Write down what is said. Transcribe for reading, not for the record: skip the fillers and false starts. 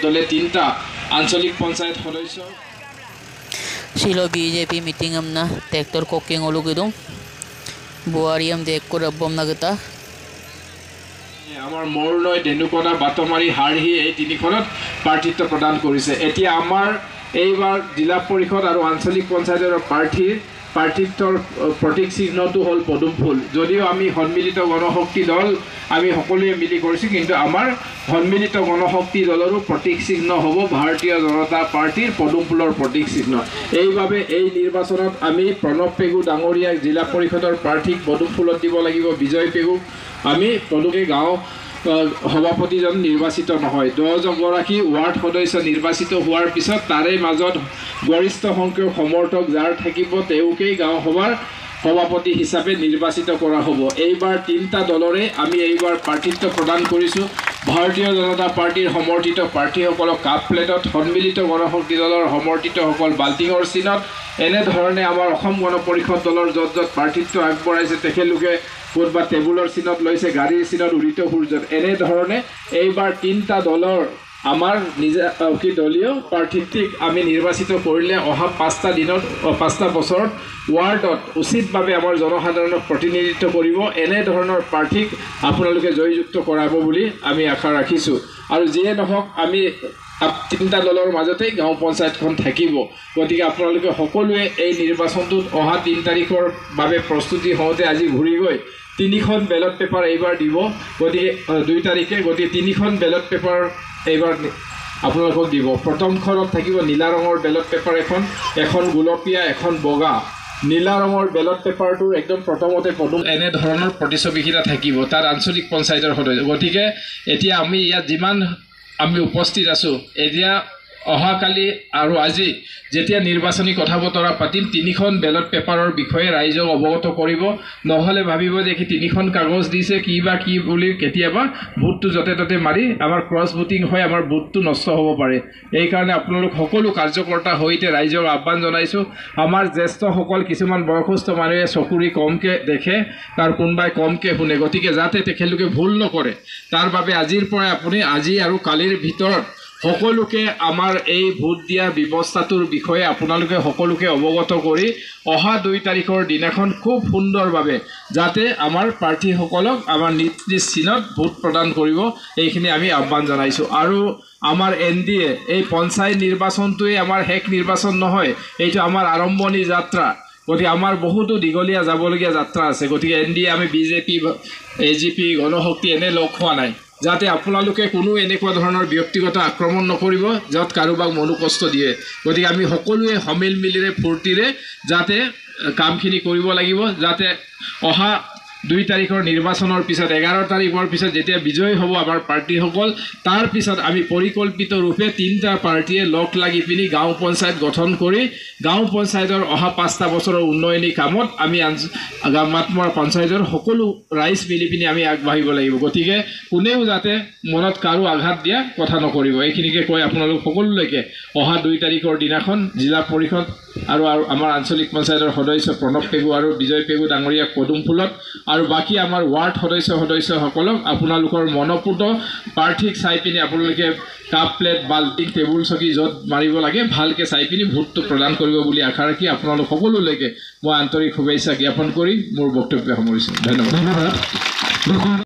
দলে 3টা আঞ্চলিক পঞ্চায়েত সদস্য Silo BJP meeting amna tektor koking olugidum buariam dekko rabbam nagata আমাৰ মৰলৈ দেনুকনা বাতমাৰী হাৰহি এই তিনিখনত প্ৰাৰ্থিত্ব প্ৰদান কৰিছে এতিয়া আমাৰ এইবাৰ জিলা পৰিষদ আৰু আঞ্চলিক পঞ্চায়তৰ প্ৰাৰ্থিত্বৰ প্ৰতীক চিহ্নটো হ'ল পদুম ফুল যদিও আমি সন্মিলিত গণশক্তি দল আমি সকলোৱে মিলি কৰিছো কিন্তু আমাৰ সন্মিলিত গণশক্তি দলৰো প্ৰতীক চিহ্ন হ'ব ভাৰতীয় জনতা পাৰ্টিৰ পদুম ফুলৰ প্ৰতীক চিহ্ন এইভাবে এই নিৰ্বাচনত আমি প্ৰণৱ পেগু ডাঙৰীয়া জিলা পৰিষদৰ প্ৰাৰ্থীক পদুম ফুলত দিব লাগিব বিজয় পেগু আমি পদুমে গাঁও সভাপতিজন নিৰ্বাচিত নহয় 10 গৰাকী ওয়াৰ্ড সদস্য নিৰ্বাচিত হোৱাৰ পিছত তাৰে মাজত গৰিষ্ঠ সংখ্যক সমৰ্থক যাৰ থাকিব তেওঁকেই গাঁও সভাৰ সভাপতি হিচাপে নিৰ্বাচিত কৰা হ'ব এইবাৰ 3টা দলৰে আমি এইবাৰ প্ৰাৰ্থিত্ব প্ৰদান কৰিছো ভাৰতীয় জনতা পাৰ্টিৰ সমৰ্থিত প্ৰাৰ্থীসকলক কাপ প্লেটত সন্মিলিত গণশক্তি দলৰ সমৰ্থিতসকল বাল্টিঙৰ চিনত এনে ধৰণে আমাৰ অসম গণ পৰিষদ দলৰ যত প্ৰাৰ্থিত্ব আগবঢ়াইছে তেখেতলোকে কোনবা টেবুলৰ চিনত লৈছে গাড়ীৰ চিনত উৰিত সূৰ্যত এনে ধৰণে এইবাৰ 3টা দলৰ আমাৰ নিজা কি দলীয় প্ৰাৰ্থীক আমি নিৰ্বাচিত কৰিলে অহা 5টা দিনত 5টা বছৰত ওয়াৰ্ডত উচিতভাৱে আমাৰ জনসাধাৰণক প্ৰতিনিধিত্ব কৰিব এনে ধৰণৰ প্ৰাৰ্থীক আপোনালোকে জয়যুক্ত কৰাব বুলি আমি আশা ৰাখিছো আৰু যিয়ে নহওক আমি 3টা দলৰ মাজতে গাঁও পঞ্চায়তখন থাকিব গতিকে আপোনালোকে সকলোৱে এই নিৰ্বাচনটোত অহা 3 তাৰিখৰ বাবে প্ৰস্তুতি হওঁতে আজি ঘূৰি গৈ 3খন বেলট পেপাৰ এইবাৰ দিব গতিকে 2 তাৰিখে গতিকে 3খন বেলট পেপাৰ এইবাৰ আপোনালোকক দিব প্ৰথমখনত থাকিব নীলা ৰঙৰ বেলট পেপাৰ এখন গুলপীয়া এখন বগা নীলা ৰঙৰ বেলট পেপাৰটো একদম প্ৰথমতে পদুম এনে ধৰণৰ প্ৰতিছবিকিটা থাকিব তাৰ আঞ্চলিক পঞ্চায়তৰ সদস্য গতিকে এতিয়া আমি ইয়াত যিমান আমি উপস্থিত আছো এতিয়া অহাকালি আৰু আজি যেতিয়া নিৰ্বাচনী কথা বতৰা পাতিম 3খন বেলট পেপাৰৰ বিষয়ে ৰাইজক অৱগত কৰিব নহলে ভাবিব যে কি 3খন কাগজ দিছে কি বুলি কেতিয়াবা ভোটটো যতে ততে মাৰি আমাৰ ক্ৰছ ভোটিং হয় আমাৰ ভোটটো নষ্ট হ'ব পাৰে এই কাৰণে আপোনালোক সকলো কাৰ্যকৰ্তা হৈতে ৰাইজক আহ্বান জনাইছো আমাৰ জ্যেষ্ঠসকল কিছুমান বয়সস্থ মানুহে চকুৰি কমকে দেখে তাৰ কোনবাই কমকে শুনে গতিকে যাতে তেখেতলোকে ভুল নকৰে তাৰ বাবে আজিৰ পৰা আপুনি আজি আৰু কালিৰ ভিতৰত সকলোকে আমাৰ এই ভোট দিয়া ব্যৱস্থাটোৰ বিষয়ে আপোনালোকে সকলোকে অৱগত কৰি অহা 2 তাৰিখৰ দিনাখন খুব সুন্দৰভাৱে যাতে আমাৰ প্ৰাৰ্থীসকলক আমাৰ নিজ চিনত ভোট প্ৰদান কৰিব এইখিনি আমি আহ্বান জনাইছো আৰু আমাৰ এনডিএ এই পঞ্চায়ত নিৰ্বাচনটোৱে আমাৰ হেক নিৰ্বাচন নহয় এইটো আমাৰ আৰম্ভণি যাত্ৰা গতিকে আমাৰ বহুতো দীঘলীয়া যাবলগীয়া যাত্ৰা আছে গতিকে এনডিএ আমি বিজেপি এজিপি গণশক্তি এনে লগ হোৱা নাই যাতে আপোনালোকে কোনো এনেকুৱা ধৰণৰ ব্যক্তিগত আক্ৰমণ নকৰিব যত কাৰোবাক মনোকষ্ট দিয়ে গতিকে আমি সকলোৱে সমিল মিলিৰে ফূৰ্তিৰে যাতে কামখিনি কৰিব লাগিব যাতে অহা 2 তাৰিখৰ নিৰ্বাচনৰ পিছত 11 তাৰিখৰ পিছত যেতিয়া বিজয় হ'ব আমাৰ পাৰ্টিসকল তাৰ পিছত আমি পৰিকল্পিত ৰূপে 3টা পাৰ্টিয়ে লগ লাগি পিনি গাঁও পঞ্চায়ত গঠন কৰি গাঁও পঞ্চায়তৰ অহা 5টা বছৰৰ উন্নয়নী কামত আমি মাতমৰ পঞ্চায়তৰ সকলো ৰাইজ মিলি পিনি আমি আগবাঢ়িব লাগিব গতিকে কোনেও যাতে মনত কাৰো আঘাত দিয়া কথা নকৰিব এইখিনিকে কৈ আপোনালোক সকলোলৈকে অহা 2 তাৰিখৰ দিনাখন জিলা পৰিষদ আৰু আমাৰ আঞ্চলিক পঞ্চায়তৰ সদস্য প্ৰণৱ পেগু আৰু বিজয় পেগু ডাঙৰীয়া পদুম ফুলত আৰু বাকি আমাৰ ওয়াৰ্ড সদস্যসকলক আপোনালোকৰ মনপুত প্ৰাৰ্থীক চাই পিনি আপোনালোকে কাপ প্লেট বাল্টিং টেবুল চকী যত মাৰিব লাগে ভালকে চাই পিনি ভোটটো প্ৰদান কৰিব বুলি আশা ৰাখি আপোনালোক সকলোলৈকে মই আন্তৰিক শুভেচ্ছা জ্ঞাপন কৰি মোৰ বক্তব্য সামৰিছো ধন্যবাদ